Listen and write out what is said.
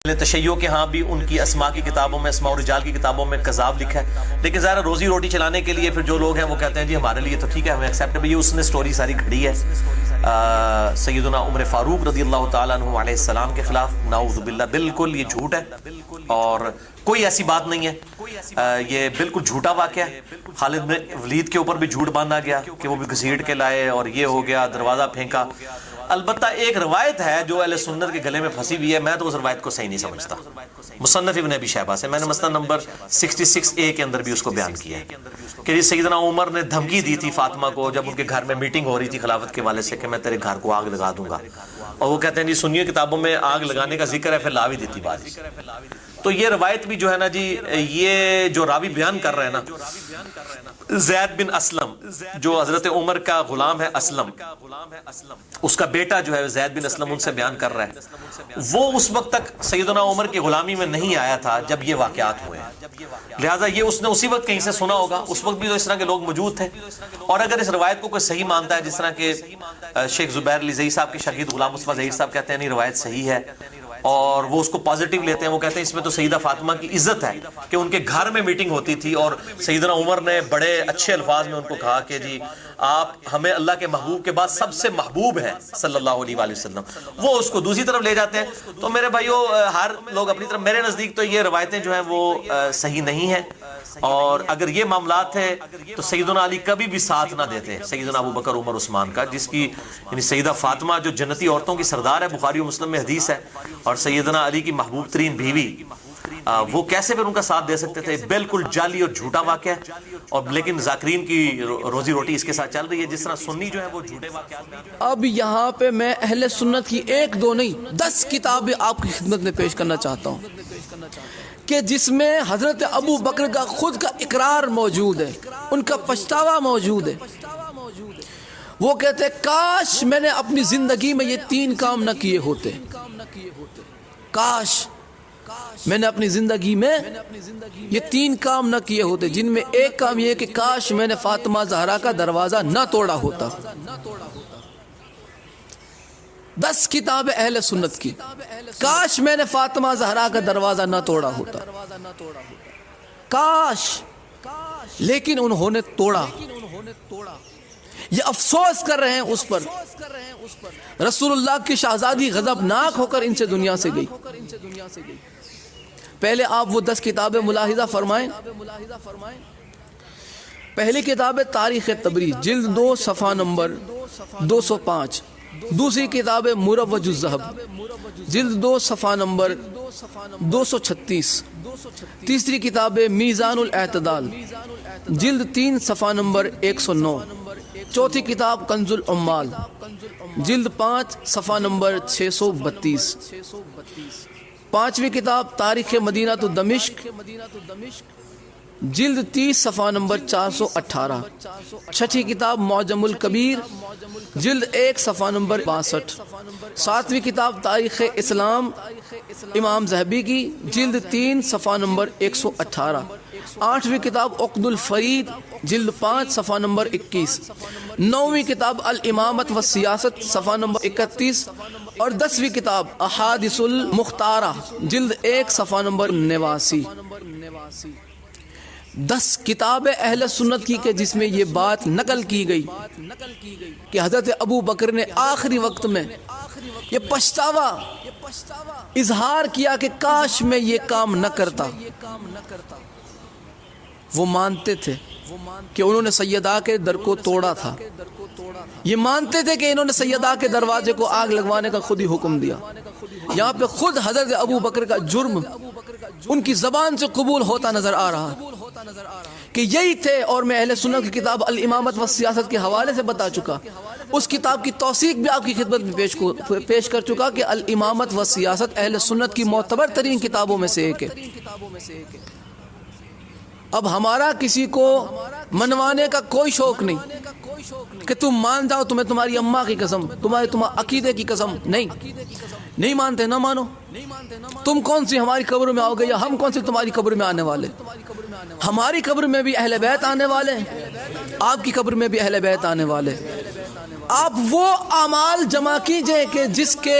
تشیع کے ہاں بھی ان کی اسماء کی کتابوں میں، اسماء و رجال کی کتابوں میں کذاب لکھا ہے، لیکن ظاہر روزی روٹی چلانے کے لیے پھر جو لوگ ہیں وہ کہتے ہیں جی ہمارے لیے تو ٹھیک ہے، ہمیں ایکسیپٹ ہے، یہ اس نے سٹوری ساری گھڑی ہے سیدنا عمر فاروق رضی اللہ تعالیٰ عنہ علیہ السلام کے خلاف، نعوذ باللہ، بالکل یہ جھوٹ ہے اور کوئی ایسی بات نہیں ہے، یہ بالکل جھوٹا واقعہ ہے۔ خالد بن ولید کے اوپر بھی جھوٹ باندھا گیا کہ وہ بھی گھسیٹ کے لائے اور یہ ہو گیا، دروازہ پھینکا۔ البتہ ایک روایت ہے جو اہل سنت کے گلے میں پھنسی ہوئی ہے، میں تو اس روایت کو صحیح نہیں سمجھتا، مصنف ابن ابی شیبہ سے، میں نے مسند نمبر 66A کے اندر بھی اس کو بیان کیا ہے کہ سیدنا عمر نے دھمکی دی تھی فاطمہ کو جب ان کے گھر میں میٹنگ ہو رہی تھی خلافت کے والے سے کہ میں تیرے گھر کو آگ لگا دوں گا، اور وہ کہتے ہیں جی سنیے کتابوں میں آگ لگانے کا ذکر ہے، پھر لا بھی دیتی بارش۔ تو یہ روایت بھی جو ہے نا جی، یہ جو راوی بیان کر رہے ہیں نا، زید بن اسلم جو حضرت عمر کا غلام ہے، اسلم اس کا بیٹا جو ہے زید بن اسلم ان سے بیان کر رہا ہے، وہ اس وقت تک سیدنا عمر کی غلامی میں نہیں آیا تھا جب یہ واقعات ہوئے ہیں، لہٰذا یہ اس نے اسی وقت کہیں سے سنا ہوگا، اس وقت بھی تو اس طرح کے لوگ موجود تھے۔ اور اگر اس روایت کو کوئی صحیح مانتا ہے، جس طرح کہ شیخ زبیر علی زئی صاحب کے شاگرد غلام مصطفیٰ ظہیر صاحب کہتے ہیں نہیں روایت صحیح ہے اور وہ اس کو پازیٹیو لیتے ہیں، وہ کہتے ہیں اس میں تو سیدہ فاطمہ کی عزت ہے کہ ان کے گھر میں میٹنگ ہوتی تھی اور سیدنا عمر نے بڑے اچھے الفاظ میں ان کو کہا کہ جی آپ ہمیں اللہ کے محبوب کے بعد سب سے محبوب ہیں صلی اللہ علیہ وآلہ وسلم، وہ اس کو دوسری طرف لے جاتے ہیں۔ تو میرے بھائیو، ہر لوگ اپنی طرف، میرے نزدیک تو یہ روایتیں جو ہیں وہ صحیح نہیں ہیں، اور اگر یہ معاملات ہے تو سیدنا علی کبھی بھی ساتھ نہ دیتے سیدنا ابو بکر عمر عثمان کا، جس کی یعنی سیدہ فاطمہ جو جنتی عورتوں کی سردار ہے، بخاری و مسلم میں حدیث ہے، اور سیدنا علی کی محبوب ترین بیوی، وہ کیسے پھر ان کا ساتھ دے سکتے تھے؟ بالکل جعلی اور جھوٹا واقعہ ہے، اور لیکن ذاکرین کی روزی روٹی اس کے ساتھ چل رہی ہے، جس طرح سنی جو ہے وہ جھوٹے واقعات۔ اب یہاں پہ میں اہل سنت کی 1 2 نہیں 10 کتابیں آپ کی خدمت میں پیش کرنا چاہتا ہوں کہ جس میں حضرت ابو بکر کا خود کا اقرار موجود ہے، ان کا پچھتاوا موجود ہے۔ وہ کہتے ہیں کاش میں نے اپنی زندگی میں یہ 3 کام نہ کیے ہوتے، کاش میں نے اپنی زندگی میں یہ 3 کام نہ کیے ہوتے، جن میں ایک کام یہ کہ کاش میں نے فاطمہ زہرا کا دروازہ نہ توڑا ہوتا۔ 10 کتاب اہل سنت کی، کاش میں نے فاطمہ زہرا کا دروازہ نہ توڑا ہوتا، کاش، لیکن انہوں نے توڑا۔ یہ افسوس کر رہے ہیں اس پر، رسول اللہ کی شہزادی غضبناک ہو کر ان سے دنیا سے گئی۔ پہلے آپ وہ 10 کتابیں ملاحظہ فرمائیں۔ پہلی کتاب تاریخ تبریز، جلد 2 صفحہ نمبر 205۔ دوسری کتاب مروج الذہب، جلد 2 صفحہ نمبر 236۔ تیسری کتاب میزان الاعتدال، جلد 3 صفحہ نمبر 109۔ چوتھی کتاب کنز العمال، جلد 5 صفحہ نمبر 632۔ پانچویں کتاب تاریخ مدینہ تو دمشق، جلد 30 صفحہ نمبر 418۔ چھٹی کتاب معجم الکبیر، جلد 1 صفحہ نمبر 62۔ ساتویں کتاب تاریخ اسلام امام ذہبی کی، جلد 3 صفحہ نمبر 118۔ آٹھویں کتاب عقد الفرید، جلد 5 صفحہ نمبر 21۔ نویں کتاب الامامت و سیاست، صفحہ نمبر 31۔ اور 10ویں کتاب احادیث المختارہ، جلد 1 صفحہ نمبر 89۔ 10 کتابیں اہل سنت کی کہ جس میں یہ بات نقل کی گئی کہ حضرت ابو بکر نے آخری وقت میں یہ پچھتاوا اظہار کیا کہ کاش میں یہ کام نہ کرتا۔ وہ مانتے تھے کہ انہوں نے سیدہ کے در کو توڑا تھا، یہ مانتے تھے کہ انہوں نے سیدہ کے دروازے کو آگ لگوانے کا خود ہی حکم دیا۔ یہاں پہ خود حضرت ابو بکر کا جرم ان کی زبان سے قبول ہوتا نظر آ رہا کہ یہی تھے، اور میں اہل سنت کی کتاب الامامت و سیاست کے حوالے سے بتا چکا، اس کتاب کی توثیق بھی آپ کی خدمت میں پیش کر چکا کہ الامامت و سیاست اہل سنت کی معتبر ترین کتابوں میں سے ایک ہے۔ اب ہمارا کسی کو منوانے کا کوئی شوق نہیں کہ تم مان جاؤ، تمہیں تمہاری اماں کی قسم، تمہارے عقیدے کی قسم، نہیں مانتے نہ مانو۔ تم کون سی ہماری قبر میں آؤ گے، یا ہم کون سی تمہاری قبر میں آنے والے؟ ہماری قبر میں بھی اہل بیت آنے والے، آپ کی قبر میں بھی اہل بیت آنے والے۔ آپ وہ اعمال جمع کیجئے کہ جس کے